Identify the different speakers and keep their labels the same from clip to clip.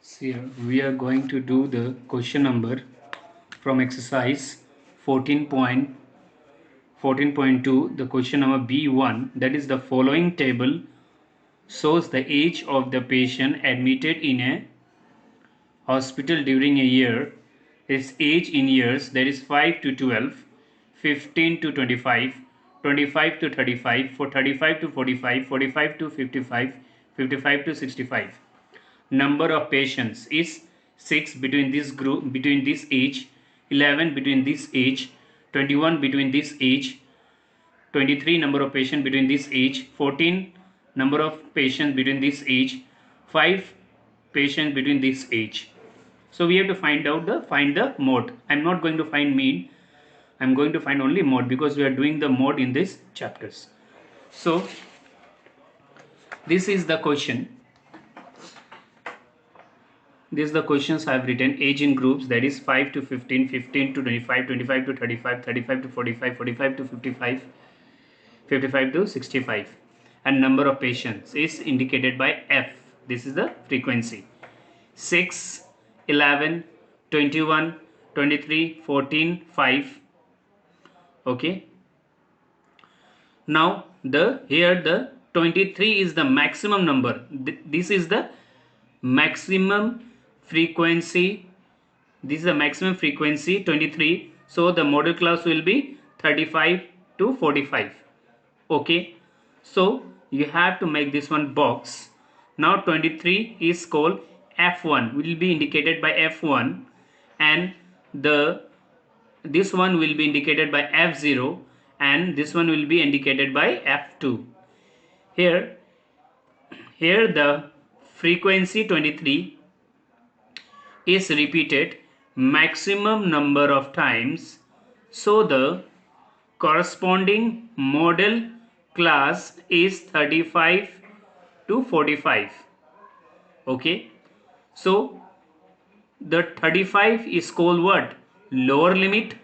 Speaker 1: So here we are going to do the question number from exercise 14.14.2. The question number B1, that is the following table shows the age of the patient admitted in a hospital during a year. Its age in years, that is 5 to 12, 15 to 25, 25 to 35, 35 to 45, 45 to 55, 55 to 65. Number of patients is 6 between this group, between this age, 11 between this age, 21 between this age, 23 number of patients between this age, 14 number of patients between this age, 5 patients between this age. So we have to find the mode. I'm not going to find mean, I'm going to find only mode because we are doing the mode in this chapters. So this is the question. These are the questions I have written. Age in groups, that is 5 to 15, 15 to 25, 25 to 35, 35 to 45, 45 to 55, 55 to 65. And number of patients is indicated by F. This is the frequency. 6, 11, 21, 23, 14, 5. Okay. Now here the 23 is the maximum number. This is the maximum frequency. This is the maximum frequency 23. So the model class will be 35 to 45. Okay. So you have to make this one box. Now 23 is called F1, will be indicated by F1, and this one will be indicated by F0, and this one will be indicated by F2. Here the frequency 23 is repeated maximum number of times, so the corresponding model class is 35 to 45. Okay, so the 35 is called what? Lower limit.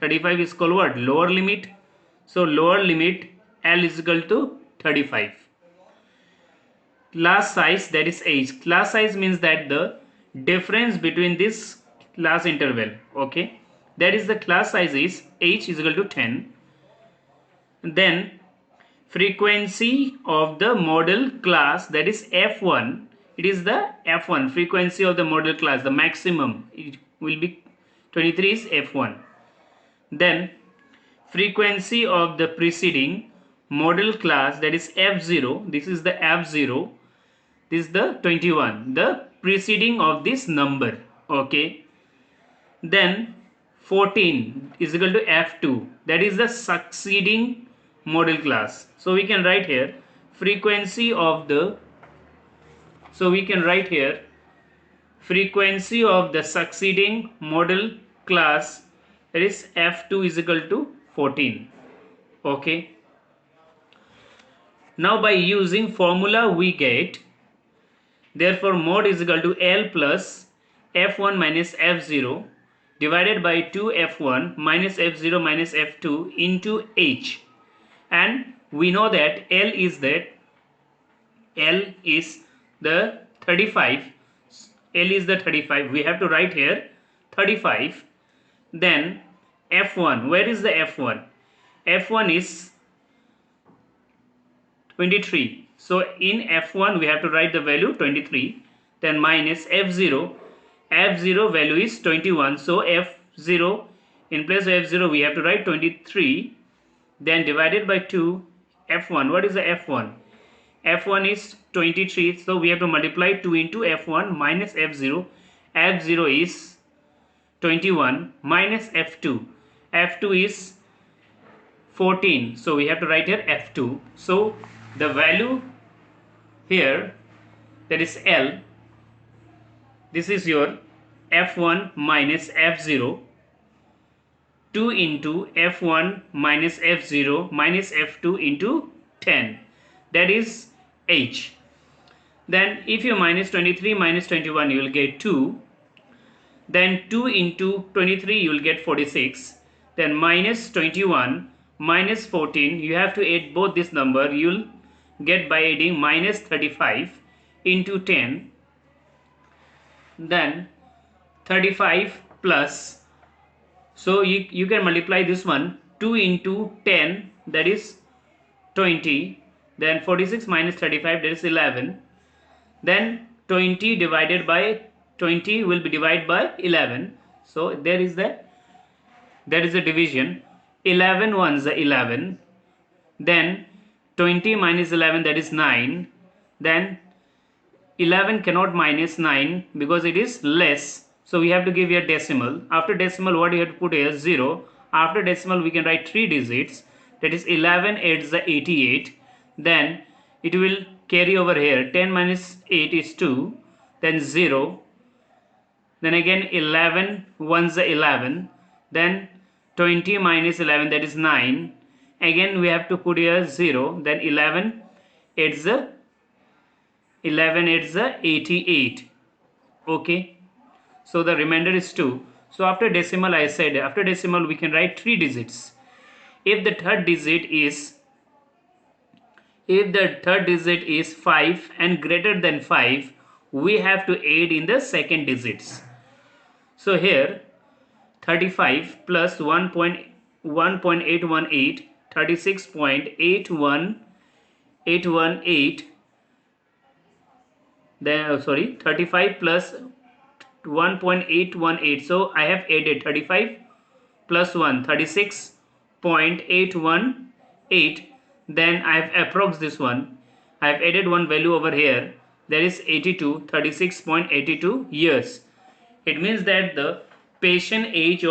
Speaker 1: 35 is called what? Lower limit. So lower limit L is equal to 35. Class size, that is age. Class size means that the difference between this class interval. Okay, that is the class size is H is equal to 10. Then frequency of the model class, that is F1. It is the F1 frequency of the model class, the maximum. It will be 23 is F1. Then frequency of the preceding model class, that is F0. This is the F0. This is the 21, the preceding of this number. Okay. Then 14 is equal to F2. That is the succeeding model class. So we can write here frequency of the, frequency of the succeeding model class, that is F2 is equal to 14. Okay. Now by using formula we get, therefore mod is equal to L plus F1 minus F0 divided by 2F1 minus F0 minus F2 into H. And we know that L is the 35. L is the 35. We have to write here 35. Then F1, where is the F1? F1 is 23. So in F1 we have to write the value 23. Then minus F0. F0 value is 21. So F0, in place of F0 we have to write 23. Then divided by 2 F1. What is the F1? F1 is 23. So we have to multiply 2 into F1 minus F0. F0 is 21 minus F2. F2 is 14. So we have to write here F2. So the value here, that is L. This is your F1 minus F0. 2 into F1 minus F0 minus F2 into 10. That is H. Then if you minus 23 minus 21, you will get 2. Then 2 into 23, you will get 46. Then minus 21 minus 14, you have to add both this number. You will get by adding minus 35 into 10. then 35 plus, so you can multiply this one, 2 into 10, that is 20, then 46 minus 35, that is 11, then 20 divided by 20 will be divided by 11, so there is the division. 11 ones are 11, then 20 minus 11, that is 9, then 11 cannot minus 9 because it is less, so we have to give here decimal. After decimal, what you have to put here? 0. After decimal, we can write 3 digits, that is 11 8s the 88, then it will carry over here. 10 minus 8 is 2, then 0, then again 11 1s the 11, then 20 minus 11, that is 9, again we have to put here 0, then 11 8s the 88. Okay, so the remainder is 2. So after decimal, I said after decimal we can write 3 digits. If the third digit is 5 and greater than 5, we have to add in the second digits. So here 35 plus 1.818, 36.818, then 35 plus 1.818, so I have added 35 plus 1, 36.818, then I have approxed this one, I have added one value over here, that is 82, 36.82 years. It means that the patient age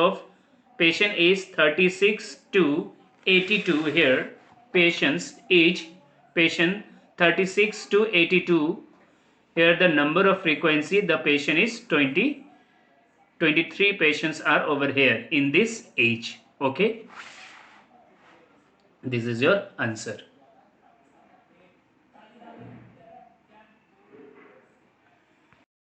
Speaker 1: 36 to 82 here, patient 36 to 82, here the number of frequency, the patient is 23 patients are over here in this age. Okay, this is your answer.